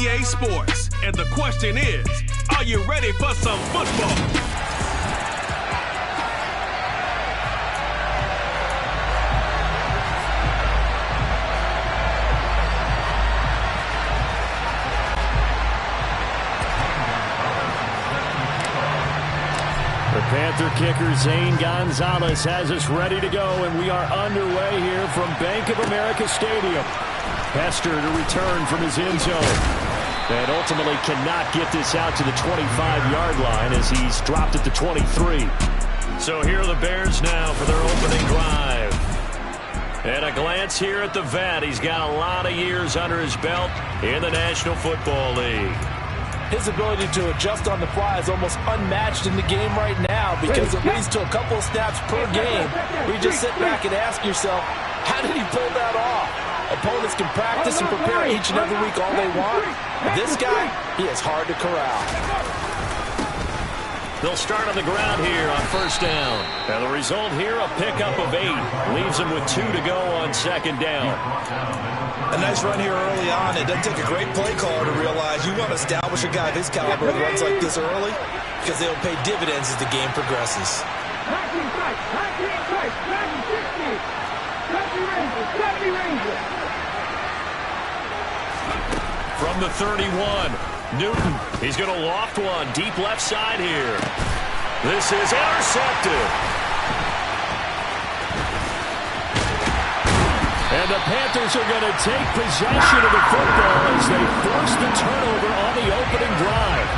EA Sports. And the question is, are you ready for some football? The Panther kicker Zane Gonzalez has us ready to go, and we are underway here from Bank of America Stadium. Hester to return from his end zone. And ultimately cannot get this out to the 25-yard line as he's dropped it to 23. So here are the Bears now for their opening drive. And a glance here at the vet. He's got a lot of years under his belt in the National Football League. His ability to adjust on the fly is almost unmatched in the game right now because it leads to a couple of snaps per game where you just sit back and ask yourself, how did he pull that off? Opponents can practice and prepare each and every week all they want. This guy, he is hard to corral. They'll start on the ground here on first down. And the result here, a pickup of 8. Leaves them with 2 to go on second down. A nice run here early on. It doesn't take a great play caller to realize you want to establish a guy of his caliber that runs like this early because they'll pay dividends as the game progresses. From the 31, Newton. He's going to loft one deep left side here. This is intercepted. And the Panthers are going to take possession of the football as they force the turnover on the opening drive.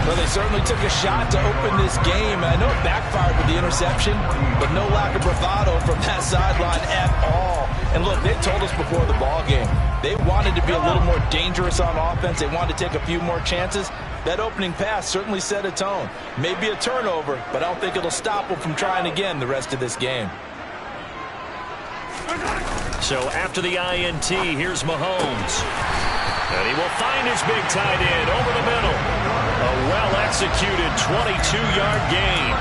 Well, they certainly took a shot to open this game. And I know it backfired with the interception, but no lack of bravado from that sideline at all. And look, they told us before the ball game, they wanted to be a little more dangerous on offense. They wanted to take a few more chances. That opening pass certainly set a tone. Maybe a turnover, but I don't think it'll stop them from trying again the rest of this game. So after the INT, here's Mahomes. And he will find his big tight end over the middle. A well-executed 22-yard gain.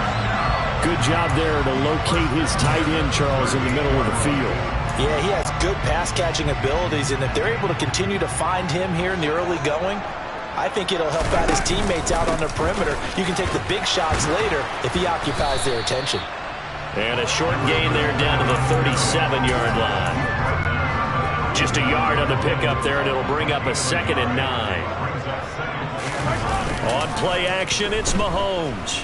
Good job there to locate his tight end, Charles, in the middle of the field. Yeah, he has good pass-catching abilities, and if they're able to continue to find him here in the early going, I think it'll help out his teammates out on the perimeter. You can take the big shots later if he occupies their attention. And a short gain there down to the 37-yard line. Just a yard on the pickup there, and it'll bring up a 2nd and 9. On play action, it's Mahomes.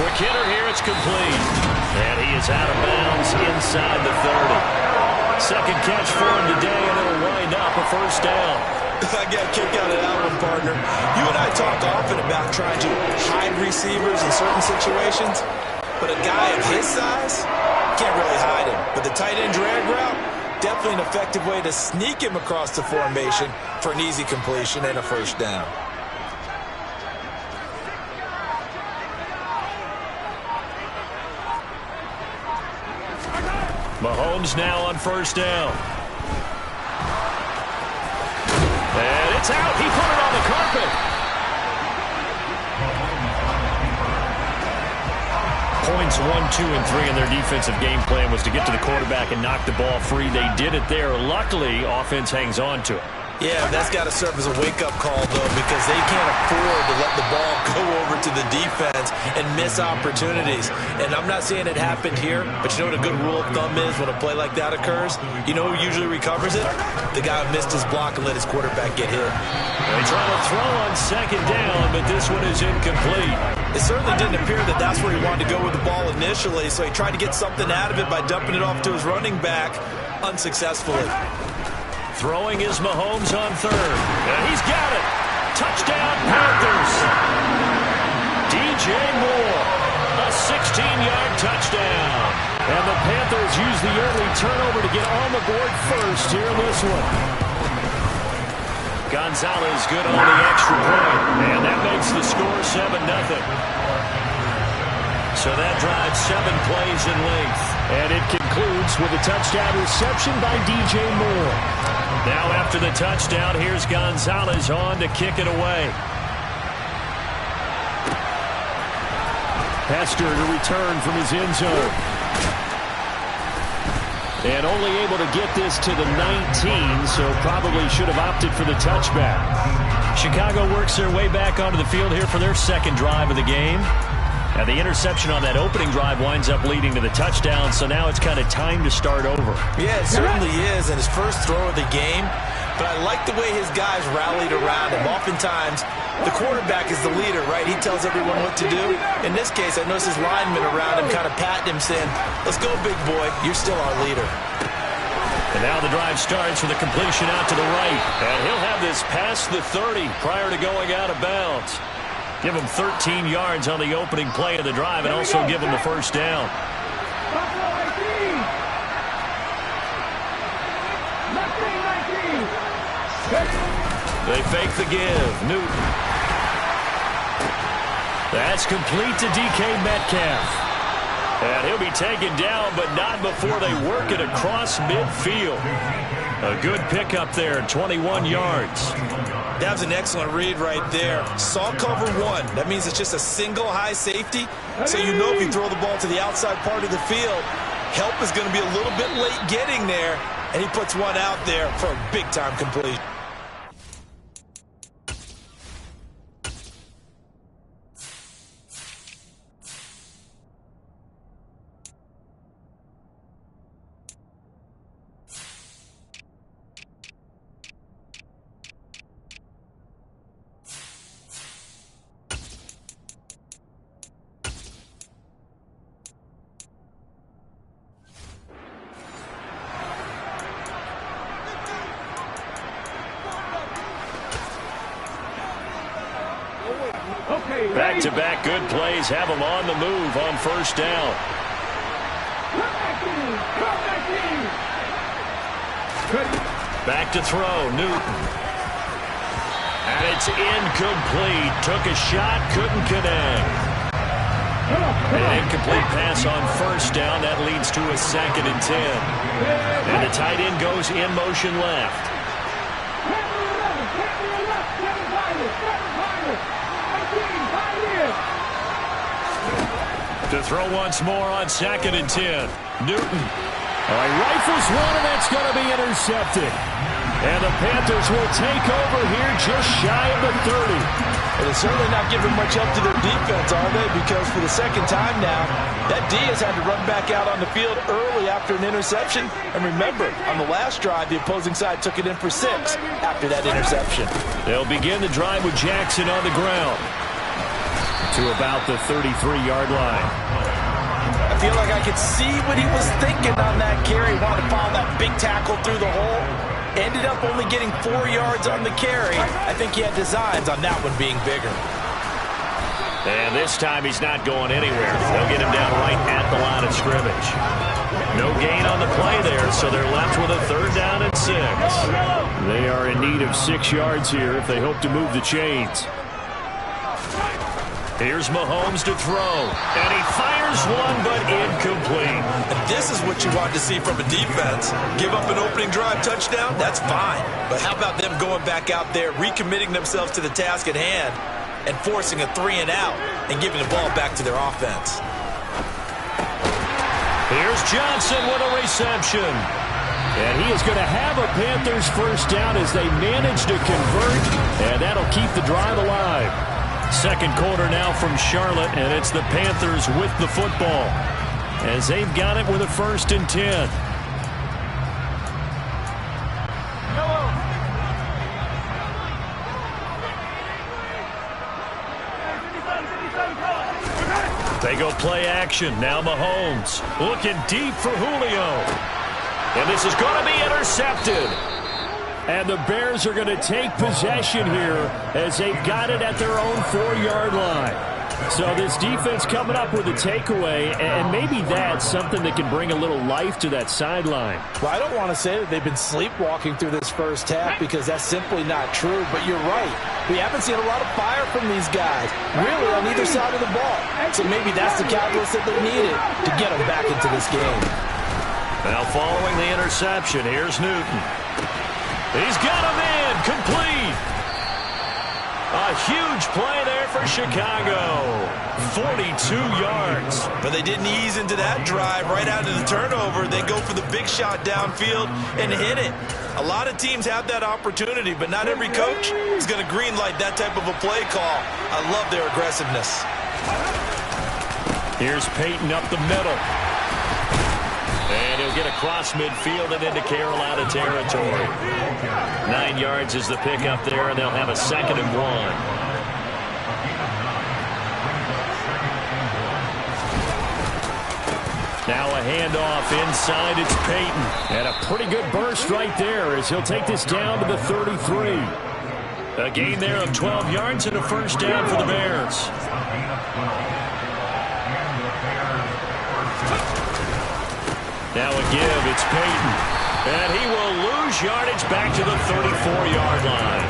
Quick hitter here, it's complete. And he is out of bounds inside the 30. Second catch for him today, and it'll wind up a first down. I got a kick out of that one, partner. You and I talk often about trying to hide receivers in certain situations, but a guy of his size can't really hide him. But the tight end drag route, definitely an effective way to sneak him across the formation for an easy completion and a first down. Mahomes now on first down. And it's out. He put it on the carpet. Points 1, 2, and 3 in their defensive game plan was to get to the quarterback and knock the ball free. They did it there. Luckily, offense hangs on to it. Yeah, that's got to serve as a wake-up call, though, because they can't afford to let the ball go over to the defense and miss opportunities. And I'm not saying it happened here, but you know what a good rule of thumb is when a play like that occurs? You know who usually recovers it? The guy who missed his block and let his quarterback get hit. They try to throw on second down, but this one is incomplete. It certainly didn't appear that that's where he wanted to go with the ball initially, so he tried to get something out of it by dumping it off to his running back unsuccessfully. Throwing is Mahomes on third. And he's got it. Touchdown, Panthers. DJ Moore, a 16-yard touchdown. And the Panthers use the early turnover to get on the board first here in this one. Gonzalez good on the extra point. And that makes the score 7-0. So that drives 7 plays in length. And it concludes with a touchdown reception by DJ Moore. Now after the touchdown, here's Gonzalez on to kick it away. Hester to return from his end zone. And only able to get this to the 19, so probably should have opted for the touchback. Chicago works their way back onto the field here for their second drive of the game. And the interception on that opening drive winds up leading to the touchdown, so now it's kind of time to start over. Yeah, it certainly is, and his first throw of the game. But I like the way his guys rallied around him. Oftentimes, the quarterback is the leader, right? He tells everyone what to do. In this case, I noticed his linemen around him kind of patting him, saying, let's go, big boy. You're still our leader. And now the drive starts with a completion out to the right. And he'll have this past the 30 prior to going out of bounds. Give him 13 yards on the opening play of the drive and also give him a first down. They fake the give. Newton. That's complete to DK Metcalf. And he'll be taken down, but not before they work it across midfield. A good pickup there, 21 yards. That was an excellent read right there. Saw cover one. That means it's just a single high safety. So you know if you throw the ball to the outside part of the field, help is going to be a little bit late getting there. And he puts one out there for a big-time completion. Back-to-back good plays have them on the move on first down. Back to throw, Newton. And it's incomplete. Took a shot, couldn't connect. An incomplete pass on first down. That leads to a 2nd and 10. And the tight end goes in motion left. To throw once more on 2nd and 10. Newton. All right, rifles one, and that's going to be intercepted. And the Panthers will take over here just shy of the 30. And they're certainly not giving much help to their defense, are they? Because for the second time now, that D has had to run back out on the field early after an interception. And remember, on the last drive, the opposing side took it in for 6 after that interception. They'll begin the drive with Jackson on the ground to about the 33-yard line. I feel like I could see what he was thinking on that carry. Wanted to follow that big tackle through the hole. Ended up only getting 4 yards on the carry. I think he had designs on that one being bigger. And this time he's not going anywhere. They'll get him down right at the line of scrimmage. No gain on the play there, so they're left with a 3rd down and 6. They are in need of 6 yards here if they hope to move the chains. Here's Mahomes to throw, and he fires one, but incomplete. And this is what you want to see from a defense. Give up an opening drive touchdown, that's fine. But how about them going back out there, recommitting themselves to the task at hand, and forcing a 3-and-out, and giving the ball back to their offense. Here's Johnson with a reception. And he is going to have a Panthers first down as they manage to convert, and that'll keep the drive alive. Second quarter now from Charlotte, and it's the Panthers with the football as they've got it with a 1st and 10. They go play action. Now Mahomes looking deep for Julio. And this is going to be intercepted. And the Bears are going to take possession here as they've got it at their own 4-yard line. So this defense coming up with a takeaway, and maybe that's something that can bring a little life to that sideline. Well, I don't want to say that they've been sleepwalking through this first half because that's simply not true, but you're right. We haven't seen a lot of fire from these guys, really, on either side of the ball. So maybe that's the catalyst that they needed to get them back into this game. Now following the interception, here's Newton. He's got him in, complete. A huge play there for Chicago. 42 yards. But they didn't ease into that drive right out of the turnover. They go for the big shot downfield and hit it. A lot of teams have that opportunity, but not every coach is going to green light that type of a play call. I love their aggressiveness. Here's Peyton up the middle. And he'll get across midfield and into Carolina territory. 9 yards is the pickup there, and they'll have a 2nd and 1. Now a handoff inside. It's Peyton. And a pretty good burst right there as he'll take this down to the 33. A gain there of 12 yards and a first down for the Bears. Now a give. It's Peyton. And he will lose yardage back to the 34-yard line.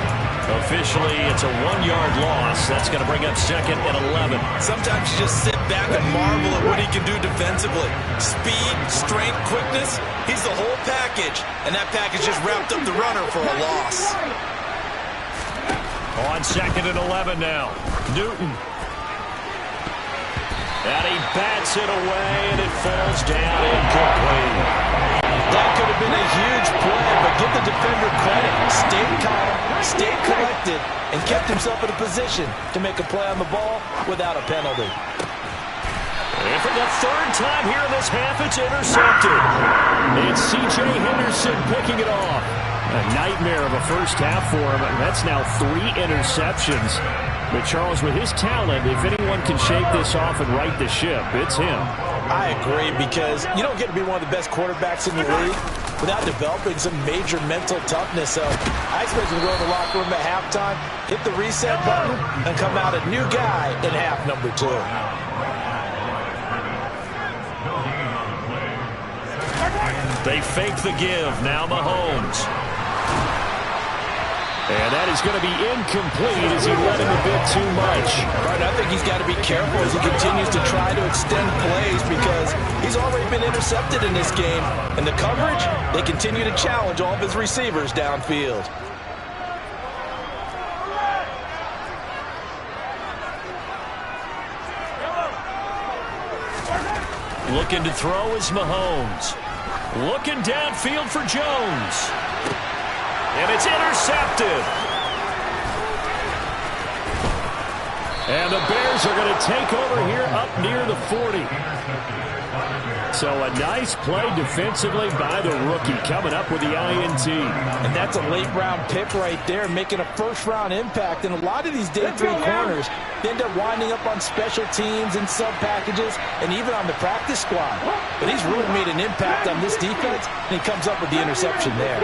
Officially, it's a 1-yard loss. That's going to bring up 2nd and 11. Sometimes you just sit back and marvel at what he can do defensively. Speed, strength, quickness. He's the whole package. And that package just wrapped up the runner for a loss. On 2nd and 11 now. Newton. And he bats it away, and it falls down incomplete. That could have been a huge play, but give the defender credit. Stayed calm, stayed collected, and kept himself in a position to make a play on the ball without a penalty. And for the 3rd time here in this half, it's intercepted. It's C.J. Henderson picking it off. A nightmare of a first half for him, and that's now 3 interceptions. But Charles, with his talent, if anyone can shake this off and right the ship, it's him. I agree, because you don't get to be one of the best quarterbacks in the league without developing some major mental toughness. So I expect him to go in the locker room at halftime, hit the reset button, and come out a new guy in half number 2. They fake the give. Now Mahomes. And that is going to be incomplete as he let him a bit too much. Right, I think he's got to be careful as he continues to try to extend plays because he's already been intercepted in this game. And the coverage, they continue to challenge all of his receivers downfield. Looking to throw is Mahomes. Looking downfield for Jones. And it's intercepted. And the Bears are going to take over here up near the 40. So a nice play defensively by the rookie coming up with the INT. And that's a late-round pick right there, making a first-round impact. And a lot of these day 3 corners end up winding up on special teams and sub-packages and even on the practice squad. But he's really made an impact on this defense, and he comes up with the interception there.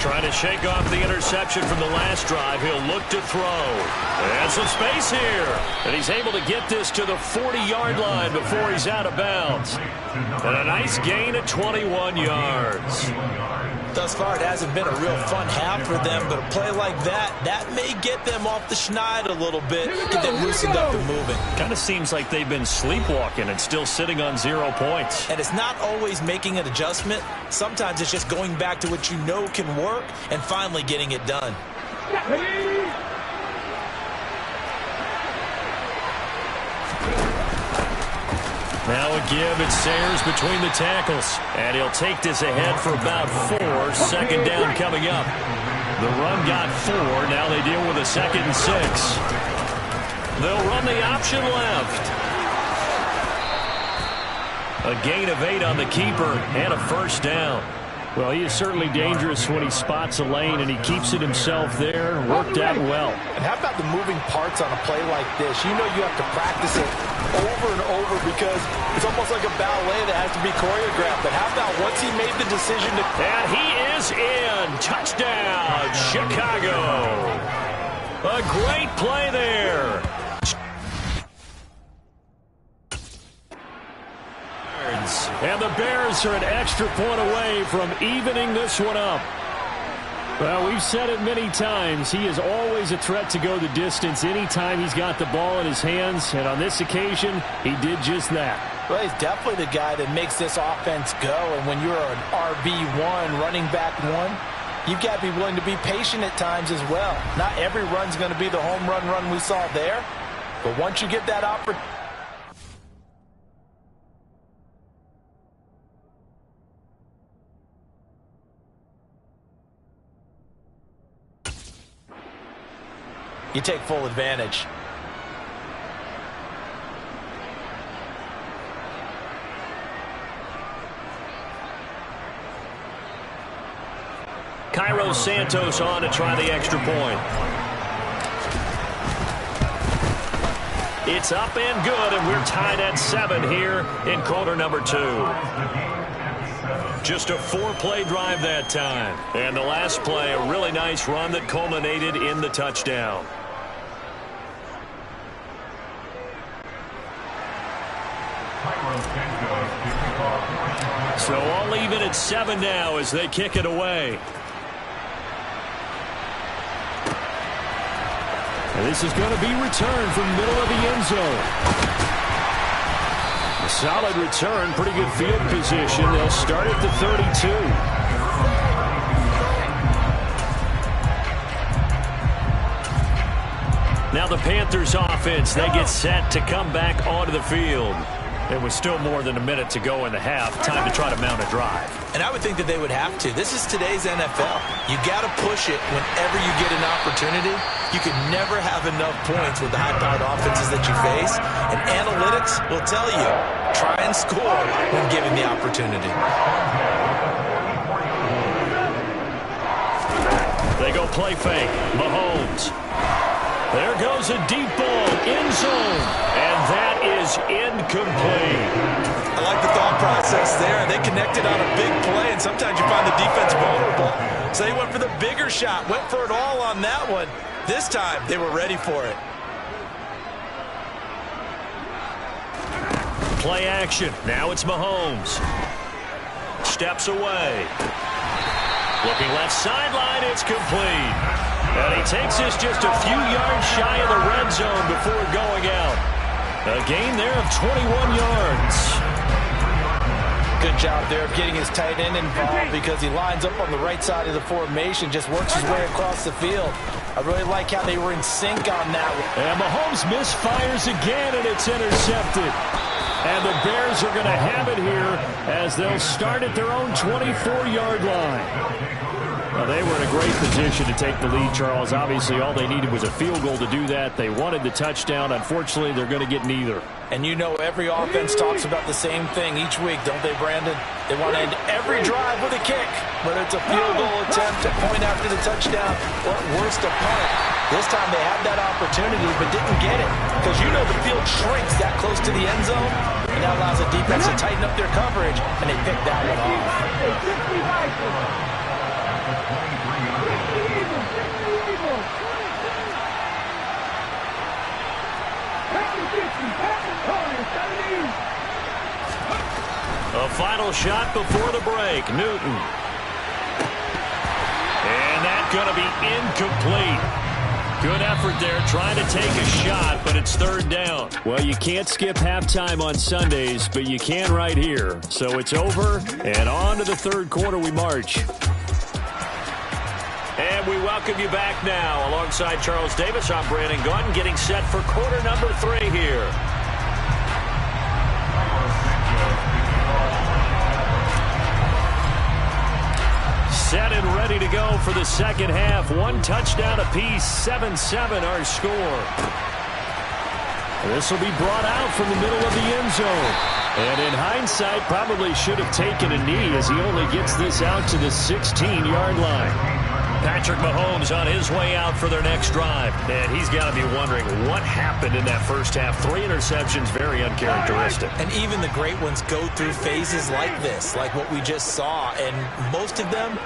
Trying to shake off the interception from the last drive. He'll look to throw. And some space here. And he's able to get this to the 40-yard line before he's out of bounds. And a nice gain of 21 yards. Thus far, it hasn't been a real fun half for them, but a play like that may get them off the schneid a little bit, get them loosened up and moving. Kind of seems like they've been sleepwalking and still sitting on 0 points. And it's not always making an adjustment. Sometimes it's just going back to what you know can work and finally getting it done. Now a give. It's Sayers between the tackles. And he'll take this ahead for about 4. 2nd down coming up. The run got 4. Now they deal with a 2nd and 6. They'll run the option left. A gain of 8 on the keeper and a first down. Well, he is certainly dangerous when he spots a lane, and he keeps it himself there. Worked out well. And how about the moving parts on a play like this? You know you have to practice it over and over because it's almost like a ballet that has to be choreographed. But how about once he made the decision to... And he is in. Touchdown, Chicago. A great play there. And the Bears are an extra point away from evening this one up. Well, we've said it many times. He is always a threat to go the distance anytime he's got the ball in his hands. And on this occasion, he did just that. Well, he's definitely the guy that makes this offense go. And when you're an RB1, running back 1, you've got to be willing to be patient at times as well. Not every run's going to be the home run we saw there, but once you get that opportunity, you take full advantage. Cairo Santos on to try the extra point. It's up and good, and we're tied at 7 here in quarter number 2. Just a 4-play drive that time. And the last play, a really nice run that culminated in the touchdown. So all even at 7 now as they kick it away. And this is going to be returned from the middle of the end zone. A solid return, pretty good field position. They'll start at the 32. Now the Panthers offense, they get set to come back onto the field. It was still more than a minute to go in the half. Time to try to mount a drive. And I would think that they would have to. This is today's NFL. You got to push it whenever you get an opportunity. You can never have enough points with the high-powered offenses that you face. And analytics will tell you, try and score when given the opportunity. They go play fake. Mahomes. There goes a deep ball, end zone, and that is incomplete. I like the thought process there. They connected on a big play, and sometimes you find the defense vulnerable. So they went for the bigger shot, went for it all on that one. This time, they were ready for it. Play action. Now it's Mahomes. Steps away. Looking left sideline, it's complete. And he takes this just a few yards shy of the red zone before going out. A gain there of 21 yards. Good job there of getting his tight end involved because he lines up on the right side of the formation, just works his way across the field. I really like how they were in sync on that one. And Mahomes misfires again, and it's intercepted. And the Bears are going to have it here as they'll start at their own 24-yard line. Well, they were in a great position to take the lead, Charles. Obviously, all they needed was a field goal to do that. They wanted the touchdown. Unfortunately, they're going to get neither. And you know every offense talks about the same thing each week, don't they, Brandon? They want to end every drive with a kick, whether it's a field goal attempt, a point after the touchdown, or at worst, a punt. This time they had that opportunity but didn't get it because you know the field shrinks that close to the end zone, and that allows the defense to tighten up their coverage, and they picked that one off. A final shot before the break. Newton. And that's going to be incomplete. Good effort there trying to take a shot, but it's third down. Well, you can't skip halftime on Sundays, but you can right here. So it's over, and on to the third quarter we march. And we welcome you back now. Alongside Charles Davis, I'm Brandon Gunn, getting set for quarter number 3 here. Set and ready to go for the second half. One touchdown apiece, 7-7 our score. This will be brought out from the middle of the end zone. And in hindsight, probably should have taken a knee as he only gets this out to the 16-yard line. Patrick Mahomes on his way out for their next drive. And he's got to be wondering what happened in that first half. 3 interceptions, very uncharacteristic. And even the great ones go through phases like this, like what we just saw. And most of them,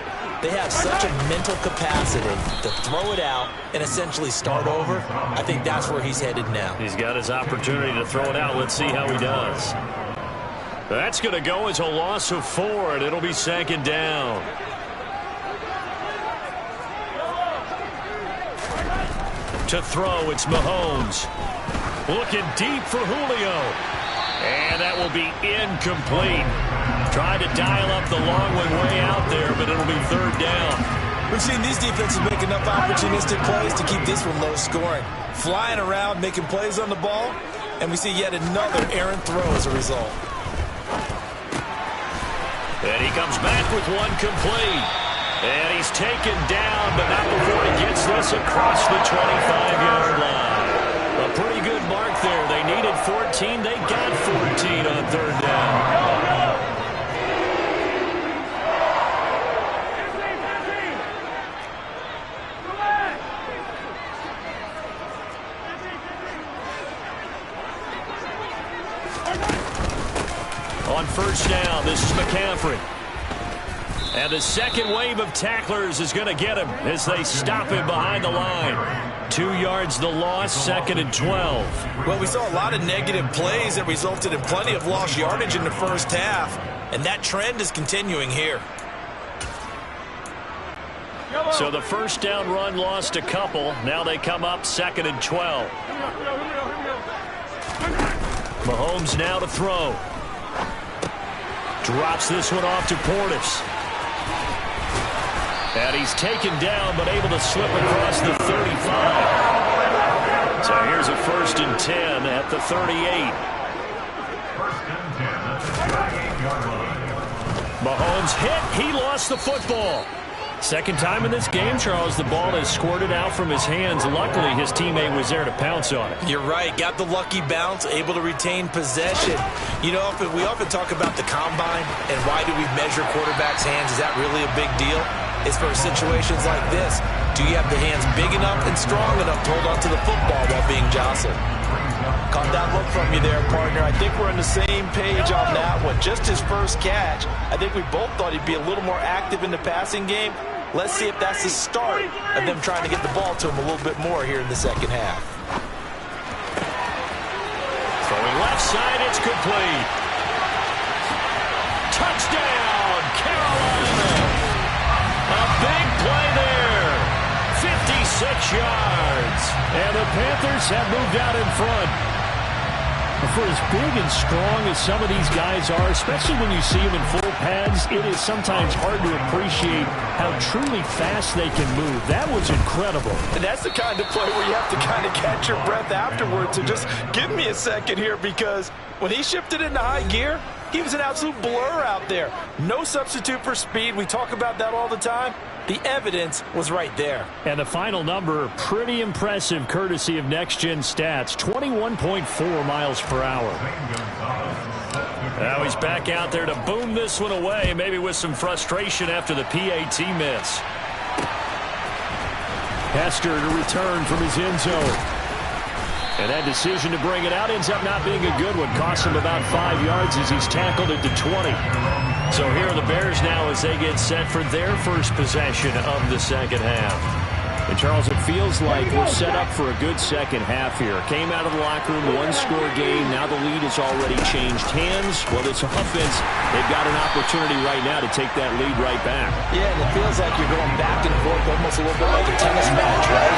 they have such a mental capacity to throw it out and essentially start over. I think that's where he's headed now. He's got his opportunity to throw it out. Let's see how he does. That's going to go as a loss of 4, and it'll be second down. To throw, it's Mahomes. Looking deep for Julio. And that will be incomplete. Tried to dial up the long one way out there, but it'll be third down. We've seen these defenses make enough opportunistic plays to keep this one low scoring. Flying around, making plays on the ball, and we see yet another errant throw as a result. And he comes back with one complete. And he's taken down, but not before he gets this across the 25-yard line. A pretty good mark there. They needed 14. They got 14 on third down. On first down, this is McCaffrey. And the second wave of tacklers is going to get him as they stop him behind the line. 2 yards the loss, 2nd and 12. Well, we saw a lot of negative plays that resulted in plenty of lost yardage in the first half, and that trend is continuing here. So the first down run lost a couple. Now they come up 2nd and 12. Mahomes now to throw. Drops this one off to Portis. And he's taken down, but able to slip across the 35. So here's a 1st and 10 at the 38. Mahomes hit. He lost the football. Second time in this game, Charles, the ball has squirted out from his hands. Luckily, his teammate was there to pounce on it. You're right. Got the lucky bounce, able to retain possession. You know, we often talk about the combine and why do we measure quarterbacks' hands. Is that really a big deal? It's for situations like this. Do you have the hands big enough and strong enough to hold on to the football while being jostled? Caught that look from you there, partner. I think we're on the same page on that one. Just his first catch. I think we both thought he'd be a little more active in the passing game. Let's see if that's the start of them trying to get the ball to him a little bit more here in the second half. Throwing left side, it's complete. Touchdown, Carolina. A big play there. 56 yards. And the Panthers have moved out in front. For as big and strong as some of these guys are, especially when you see them in full pads, it is sometimes hard to appreciate how truly fast they can move. That was incredible. And that's the kind of play where you have to kind of catch your breath afterwards. So just give me a second here, because when he shifted into high gear, he was an absolute blur out there. No substitute for speed. We talk about that all the time. The evidence was right there. And the final number, pretty impressive, courtesy of Next Gen Stats, 21.4 miles per hour. Now he's back out there to boom this one away, maybe with some frustration after the PAT miss. Hester to return from his end zone. And that decision to bring it out ends up not being a good one. Costs him about 5 yards as he's tackled at the 20. So here are the Bears now as they get set for their first possession of the second half. And Charles, it feels like we're set up for a good second half here. Came out of the locker room, one-score game. Now the lead has already changed hands. Well, this offense, they've got an opportunity right now to take that lead right back. Yeah, and it feels like you're going back and forth, almost a little bit like a tennis match, right?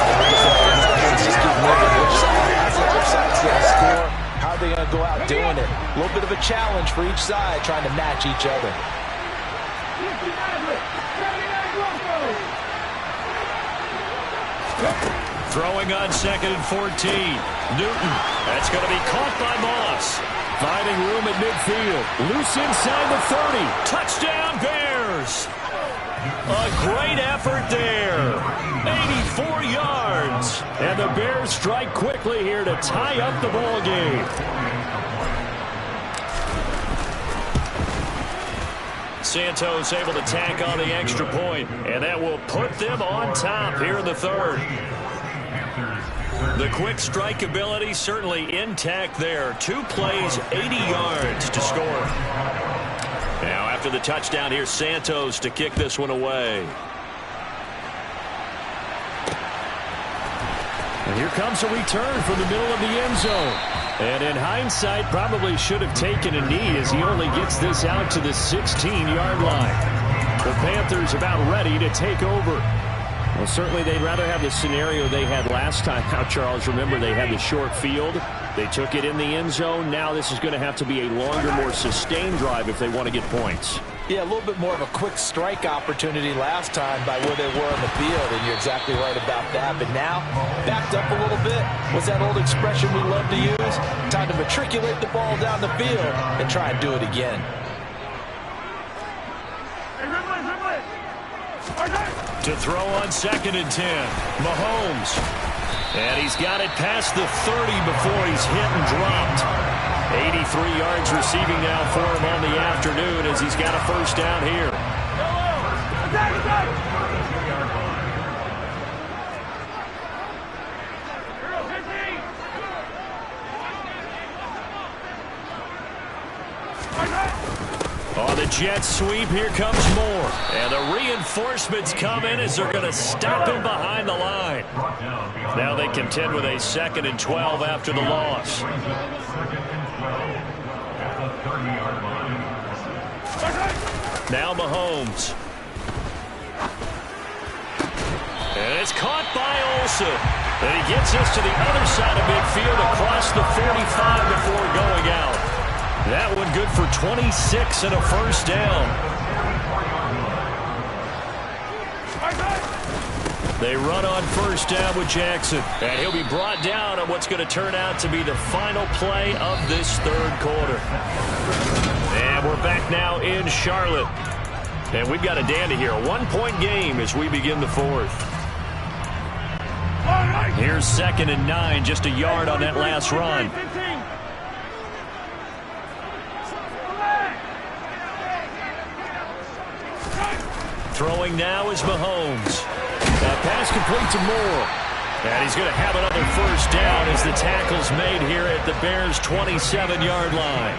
Just keep moving. Which side has it? Which side's going to score? How are they going to go out doing it? A little bit of a challenge for each side, trying to match each other. Throwing on 2nd and 14. Newton. That's going to be caught by Moss. Finding room at midfield. Loose inside the 30. Touchdown, Bears. A great effort there. 84 yards. And the Bears strike quickly here to tie up the ball game. Santos able to tack on the extra point, and that will put them on top here in the third. The quick strike ability certainly intact there. 2 plays, 80 yards to score. Now after the touchdown, here's Santos to kick this one away. And here comes a return from the middle of the end zone. And in hindsight, probably should have taken a knee as he only gets this out to the 16-yard line. The Panthers about ready to take over. Well, certainly they'd rather have the scenario they had last time. Now, Charles, remember they had the short field. They took it in the end zone. Now this is going to have to be a longer, more sustained drive if they want to get points. Yeah, a little bit more of a quick strike opportunity last time by where they were on the field, and you're exactly right about that. But now, backed up a little bit. What's that old expression we love to use? Time to matriculate the ball down the field and try and do it again. To throw on 2nd and 10, Mahomes. And he's got it past the 30 before he's hit and dropped. 83 yards receiving now for him on the afternoon as he's got a first down here. On the jet sweep, here comes more. And the reinforcements come in as they're going to stop him behind the line. Now they contend with a 2nd and 12 after the loss. Now Mahomes. And it's caught by Olsen. And he gets us to the other side of midfield across the 45 before going out. That one good for 26 and a first down. They run on first down with Jackson. And he'll be brought down on what's going to turn out to be the final play of this third quarter. And we're back now in Charlotte. And we've got a dandy here. A 1-point game as we begin the fourth. Here's 2nd and 9, just a yard on that last run. Throwing now is Mahomes. Pass complete to Moore. And he's going to have another first down as the tackle's made here at the Bears' 27-yard line.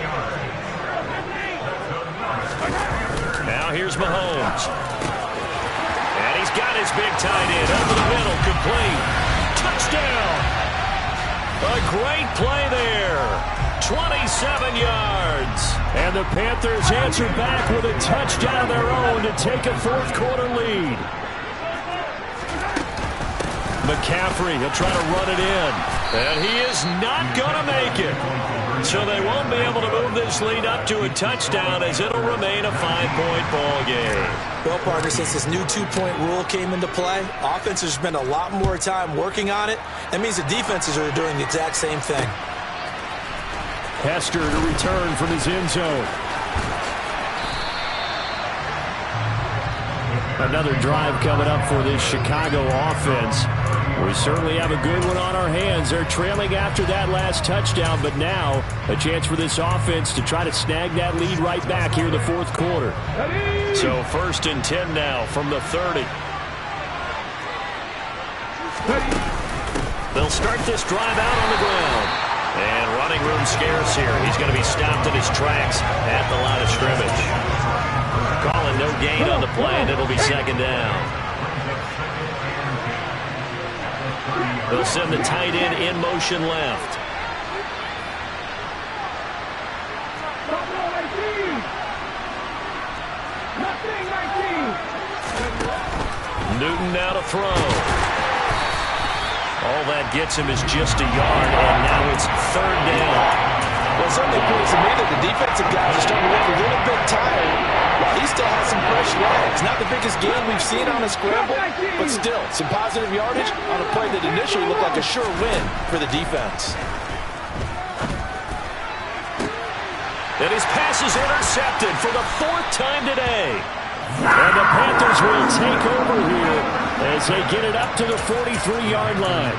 Now here's Mahomes. And he's got his big tight end over the middle, complete. Touchdown! A great play there. 27 yards. And the Panthers answer back with a touchdown of their own to take a fourth quarter lead. McCaffrey, he'll try to run it in. And he is not going to make it. So they won't be able to move this lead up to a touchdown as it'll remain a 5-point ball game. Well, partner, since this new 2-point rule came into play, offenses spend a lot more time working on it. That means the defenses are doing the exact same thing. Hester to return from his end zone. Another drive coming up for this Chicago offense. We certainly have a good one on our hands. They're trailing after that last touchdown, but now a chance for this offense to try to snag that lead right back here in the fourth quarter. So 1st and 10 now from the 30. They'll start this drive out on the ground. And running room scarce here. He's going to be stopped in his tracks at the line of scrimmage. Calling no gain on the play, and it'll be 2nd down. They'll send the tight end in motion left. Newton now to throw. All that gets him is just a yard, and now it's 3rd down. Well, it certainly appears to me that the defensive guys are starting to look a little bit tired, while he still has some fresh legs. Not the biggest gain we've seen on a scramble, but still, some positive yardage on a play that initially looked like a sure win for the defense. And his pass is intercepted for the 4th time today. And the Panthers will take over here as they get it up to the 43-yard line.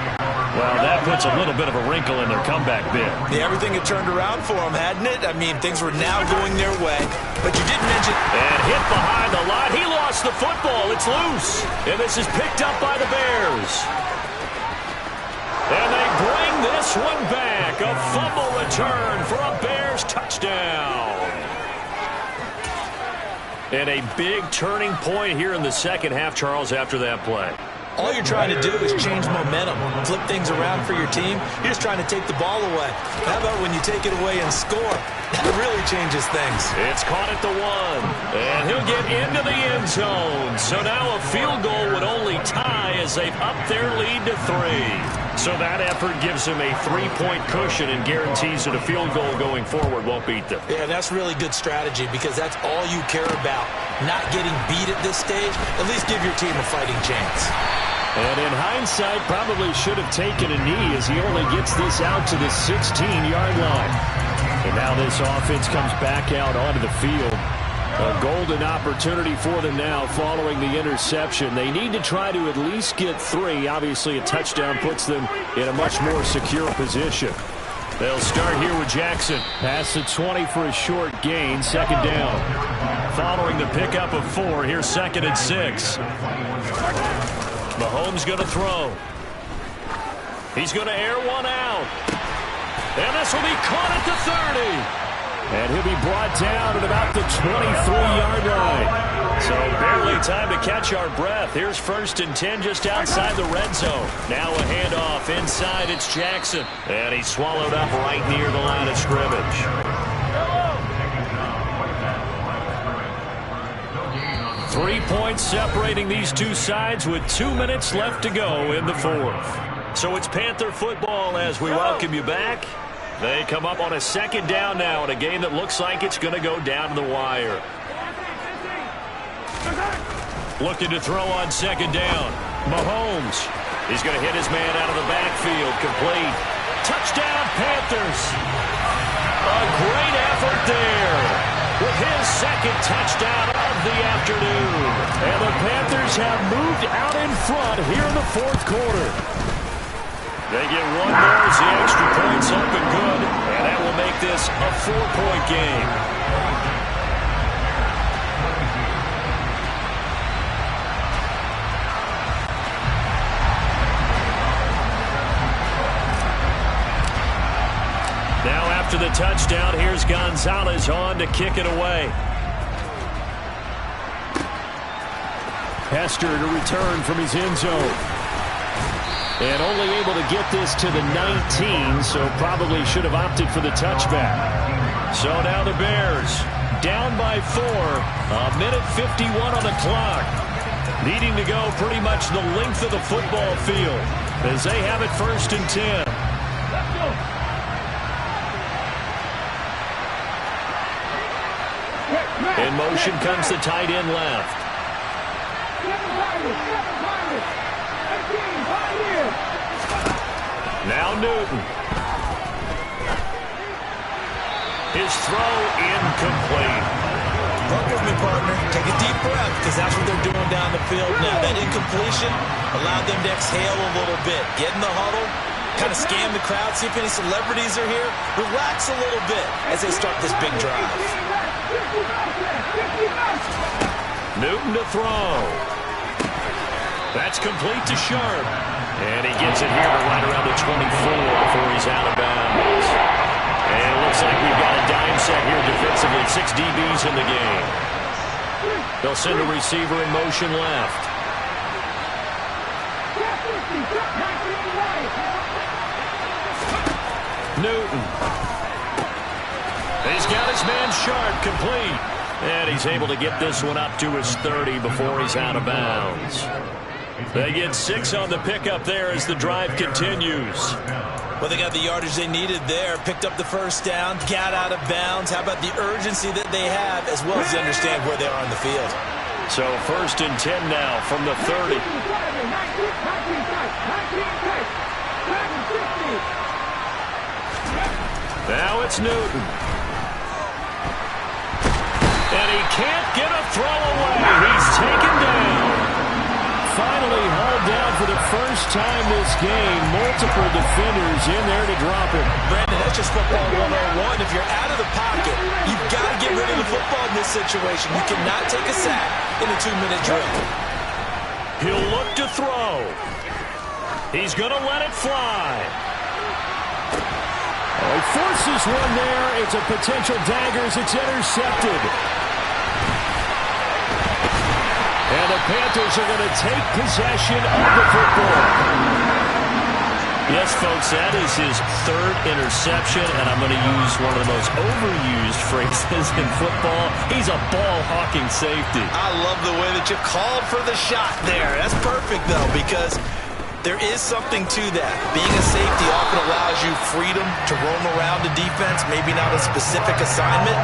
Well, that puts a little bit of a wrinkle in their comeback bid. Yeah, everything had turned around for them, hadn't it? I mean, things were now going their way. But you did mention... And hit behind the line. He lost the football. It's loose. And this is picked up by the Bears. And they bring this one back. A fumble return for a Bears touchdown. And a big turning point here in the second half, Charles, after that play. All you're trying to do is change momentum, flip things around for your team. You're just trying to take the ball away. How about when you take it away and score? That really changes things. It's caught at the 1, and he'll get into the end zone. So now a field goal would only tie as they've upped their lead to 3. So that effort gives him a 3-point cushion and guarantees that a field goal going forward won't beat them. Yeah, that's really good strategy because that's all you care about. Not getting beat at this stage, at least give your team a fighting chance. And in hindsight, probably should have taken a knee as he only gets this out to the 16-yard line. And now this offense comes back out onto the field. A golden opportunity for them now following the interception. They need to try to at least get 3. Obviously, a touchdown puts them in a much more secure position. They'll start here with Jackson. Pass the 20 for a short gain, second down. Following the pickup of 4, here's 2nd and 6. Mahomes going to throw. He's going to air one out. And this will be caught at the 30. And he'll be brought down at about the 23-yard line. So barely time to catch our breath. Here's 1st and 10 just outside the red zone. Now a handoff inside. It's Jackson. And he's swallowed up right near the line of scrimmage. Three points separating these two sides with 2 minutes left to go in the 4th. So it's Panther football as we welcome you back. They come up on a 2nd down now in a game that looks like it's going to go down to the wire. Looking to throw on 2nd down. Mahomes. He's going to hit his man out of the backfield. Complete. Touchdown, Panthers. A great effort there with his 2nd touchdown of the afternoon. And the Panthers have moved out in front here in the 4th quarter. They get one more as the extra point's up and good. And that will make this a 4-point game. Now after the touchdown, here's Gonzalez on to kick it away. Hester to return from his end zone. And only able to get this to the 19, so probably should have opted for the touchback. So now the Bears down by 4. A minute 51 on the clock. Needing to go pretty much the length of the football field as they have it 1st and 10. In motion comes the tight end left. Now Newton. His throw incomplete. Work with me, partner. Take a deep breath because that's what they're doing down the field now. That incompletion allowed them to exhale a little bit. Get in the huddle, kind of scan the crowd, see if any celebrities are here. Relax a little bit as they start this big drive. Newton to throw. That's complete to Sharp. And he gets it here to right around the 24 before he's out of bounds. And it looks like we've got a dime set here defensively. 6 DBs in the game. They'll send a receiver in motion left. Newton. He's got his man Sharp complete. And he's able to get this one up to his 30 before he's out of bounds. They get 6 on the pickup there as the drive continues. Well, they got the yardage they needed there. Picked up the 1st down, got out of bounds. How about the urgency that they have as well as they understand where they are on the field? So 1st and 10 now from the 30. Now it's Newton. And he can't get a throw away. He's taken down. Finally hauled down for the first time this game. Multiple defenders in there to drop him. Brandon, that's just football 101. If you're out of the pocket, you've got to get rid of the football in this situation. You cannot take a sack in a 2-minute drill. He'll look to throw. He's going to let it fly. Oh, he forces one there. It's a potential dagger as it's intercepted. And the Panthers are going to take possession of the football. Yes, folks, that is his 3rd interception, and I'm going to use one of the most overused phrases in football. He's a ball-hawking safety. I love the way that you called for the shot there. That's perfect, though, because There is something to that. Being a safety often allows you freedom to roam around the defense, maybe not a specific assignment.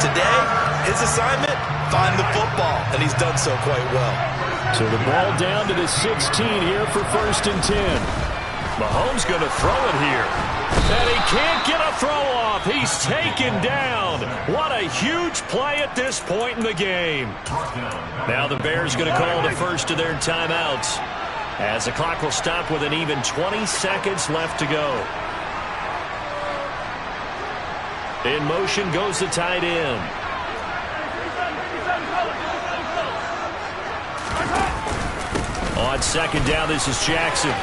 Today, his assignment, find the football, and he's done so quite well. So the ball down to the 16 here for 1st and 10. Mahomes going to throw it here. And he can't get a throw off. He's taken down. What a huge play at this point in the game. Now the Bears going to call the first of their timeouts, as the clock will stop with an even 20 seconds left to go. In motion goes the tight end. On 2nd down, this is Jackson.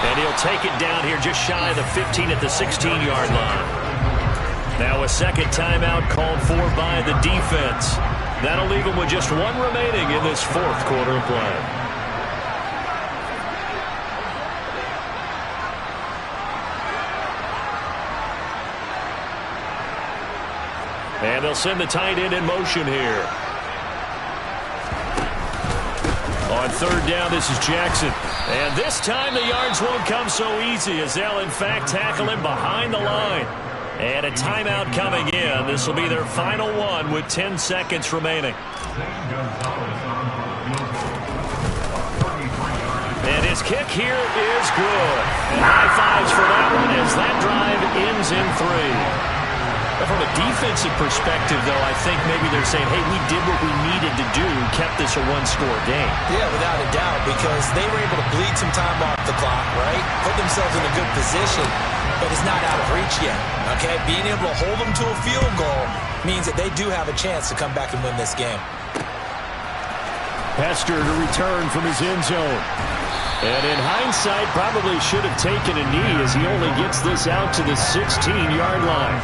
And he'll take it down here just shy of the 15 at the 16-yard line. Now a 2nd timeout called for by the defense. That'll leave him with just 1 remaining in this 4th quarter of play. And they'll send the tight end in motion here. On 3rd down, this is Jackson. And this time the yards won't come so easy, as they'll in fact tackle him behind the line. And a timeout coming in. This will be their final one with 10 seconds remaining. And his kick here is good. And high fives for that one, as that drive ends in 3. From a defensive perspective, though, I think maybe they're saying, hey, we did what we needed to do, kept this a 1-score game. Yeah, without a doubt, because they were able to bleed some time off the clock, right? Put themselves in a good position, but it's not out of reach yet, okay? Being able to hold them to a field goal means that they do have a chance to come back and win this game. Hester to return from his end zone. And in hindsight, probably should have taken a knee, as he only gets this out to the 16-yard line.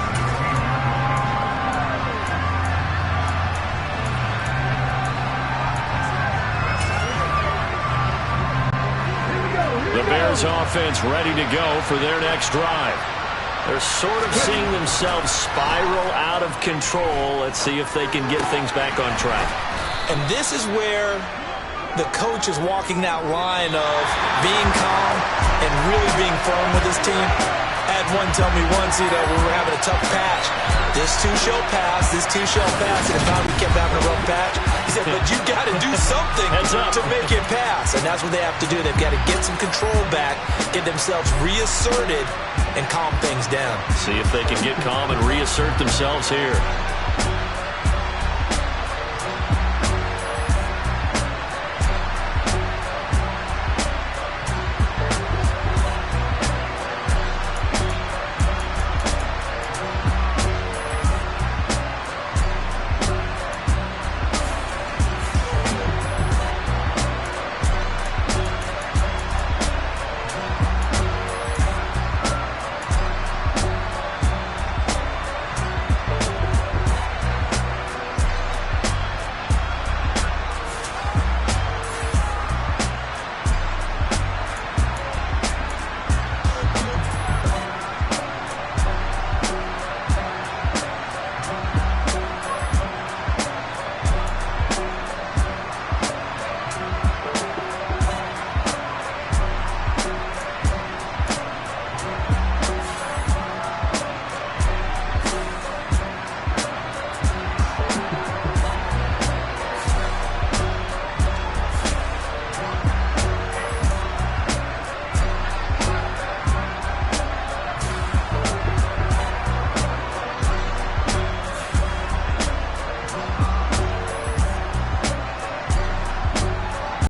The Bears offense ready to go for their next drive. They're sort of seeing themselves spiral out of control. Let's see if they can get things back on track. And this is where the coach is walking that line of being calm and really being firm with his team. I had one tell me once, we were having a tough patch. This too shall pass, this too shall pass. And if we kept having a rough patch, he said, but you've got to do something to make it pass. And that's what they have to do. They've got to get some control back, get themselves reasserted, and calm things down. See if they can get calm and reassert themselves here.